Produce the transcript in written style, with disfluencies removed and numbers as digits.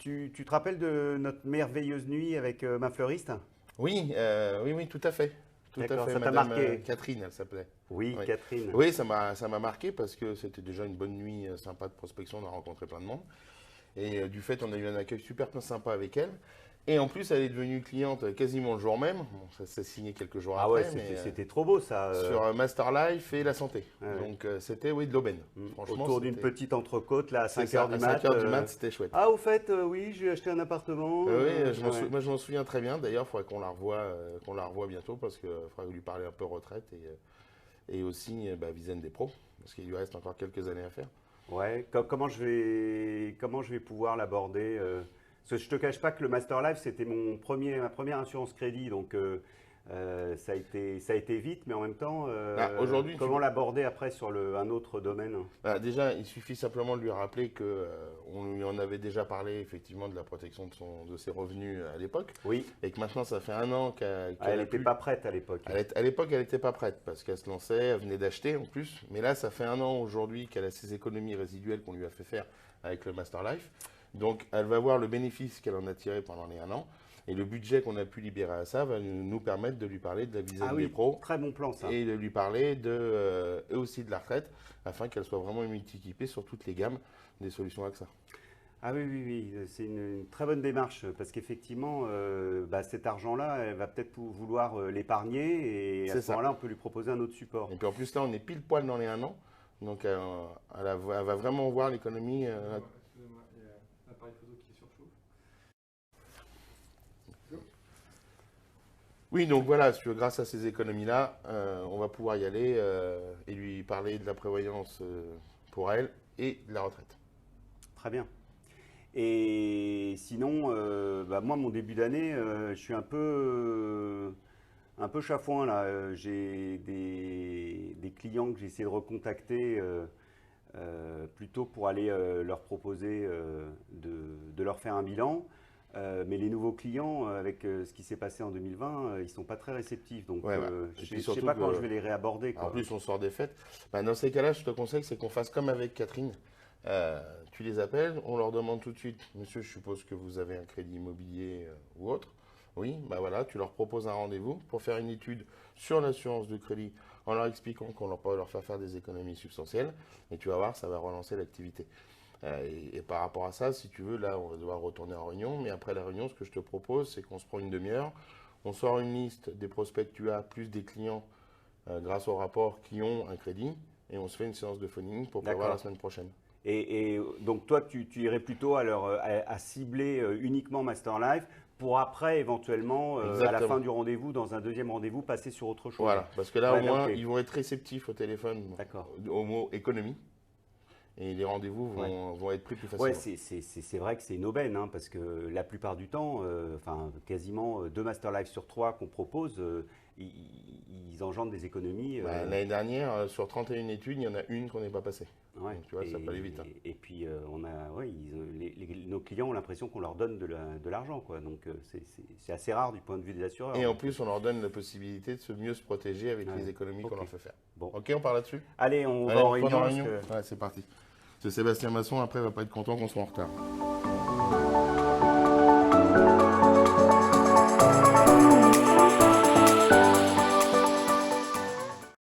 Tu te rappelles de notre merveilleuse nuit avec ma fleuriste? Oui, oui, tout à fait. Tout à D'accord, fait, ça t'a Madame marqué? Catherine, elle s'appelait. Oui, Oui, Catherine. oui, ça m'a marqué parce que c'était déjà une bonne nuit sympa de prospection, on a rencontré plein de monde. Et du fait, on a eu un accueil super sympa avec elle. Et en plus, elle est devenue cliente quasiment le jour même. Bon, ça s'est signé quelques jours Ah ouais, après, mais c'était trop beau ça. sur Master Life et la santé. Ouais, ouais. Donc c'était, oui, de l'aubaine. Franchement, Autour d'une c'était. petite entrecôte là à C'est 5 ça, heures du à 5 mat. heures du mat, c'était chouette. Ah, au fait, oui, j'ai acheté un appartement. Oui, Ah ouais. moi je m'en souviens très bien. D'ailleurs, il faudrait qu'on la revoie bientôt parce qu'il faudrait lui parler un peu retraite et aussi Vizen des pros parce qu'il lui reste encore quelques années à faire. Ouais, comment je vais pouvoir l'aborder parce que je te cache pas que le Master Life, c'était ma première assurance crédit, donc ça a été vite, mais en même temps, Aujourd'hui, comment l'aborder après sur un autre domaine? déjà, il suffit simplement de lui rappeler que on lui en avait déjà parlé effectivement de la protection de ses revenus à l'époque Oui, et que maintenant ça fait un an elle qu'elle a n'était plus. pas prête à l'époque. À l'époque, elle n'était pas prête parce qu'elle se lançait, elle venait d'acheter en plus. Mais là, ça fait un an aujourd'hui qu'elle a ses économies résiduelles qu'on lui a fait faire avec le Master Life. Donc, elle va voir le bénéfice qu'elle en a tiré pendant les un an. Et le budget qu'on a pu libérer à ça va nous permettre de lui parler de la Ah Vizen des oui, pros très bon plan ça. et de lui parler et aussi de la retraite afin qu'elle soit vraiment multi-équipée sur toutes les gammes des solutions AXA. Ah oui, oui, oui, c'est une très bonne démarche parce qu'effectivement, cet argent-là, elle va peut-être vouloir l'épargner et à C'est ce ça. moment-là, on peut lui proposer un autre support. Et puis en plus, là, on est pile poil dans les un an. Donc, elle va vraiment voir l'économie. Excusez-moi, il y a l'appareil photo qui surchauffe. Oui, donc voilà, grâce à ces économies-là, on va pouvoir y aller et lui parler de la prévoyance pour elle et de la retraite. Très bien. Et sinon, moi, mon début d'année, je suis un peu chafouin là. J'ai des clients que j'ai essayé de recontacter plutôt pour aller leur proposer de leur faire un bilan. Mais les nouveaux clients, avec ce qui s'est passé en 2020, ils sont pas très réceptifs. Donc, Ouais, ouais. Et je puis ne sais surtout pas quand que, je vais les réaborder, en quoi. plus, on sort des fêtes. Dans ces cas-là, je te conseille, c'est qu'on fasse comme avec Catherine. Tu les appelles, on leur demande tout de suite, monsieur, je suppose que vous avez un crédit immobilier ou autre. Oui, voilà, tu leur proposes un rendez-vous pour faire une étude sur l'assurance de crédit en leur expliquant qu'on peut leur faire des économies substantielles. Et tu vas voir, ça va relancer l'activité. Et par rapport à ça, si tu veux, là, on va devoir retourner en réunion. Mais après la réunion, ce que je te propose, c'est qu'on se prend une demi-heure, on sort une liste des prospects que tu as, plus des clients grâce au rapport qui ont un crédit, et on se fait une séance de phoning pour prévoir la D'accord. semaine prochaine. Et donc toi, tu irais plutôt à cibler uniquement Master Life pour après, éventuellement, à la fin Exactement. du rendez-vous, dans un deuxième rendez-vous, passer sur autre chose. Voilà, parce que là, Ouais, au moins, ok. ils vont être réceptifs au téléphone D'accord. au mot économie, et les rendez-vous Ouais. vont être pris plus Ouais, facilement. c'est vrai que c'est une aubaine, hein, parce que la plupart du temps, enfin quasiment 2 Master Life sur 3 qu'on propose, ils engendrent des économies. L'année dernière, sur 31 études, il y en a une qu'on n'est pas passée. Ouais. Donc, tu vois, ça peut aller vite. Hein. Et puis ouais, nos clients ont l'impression qu'on leur donne de l'argent, quoi. Donc c'est assez rare du point de vue des assureurs. Et en Donc, plus, on leur donne la possibilité de mieux se protéger avec ouais. les économies qu'on Ok. leur fait faire. Bon. Ok, on parle là-dessus? Allez, on Allez, va en on prend réunion. la Parce réunion. que- Ouais, c'est parti. Ce Sébastien Masson, après, va pas être content qu'on soit en retard.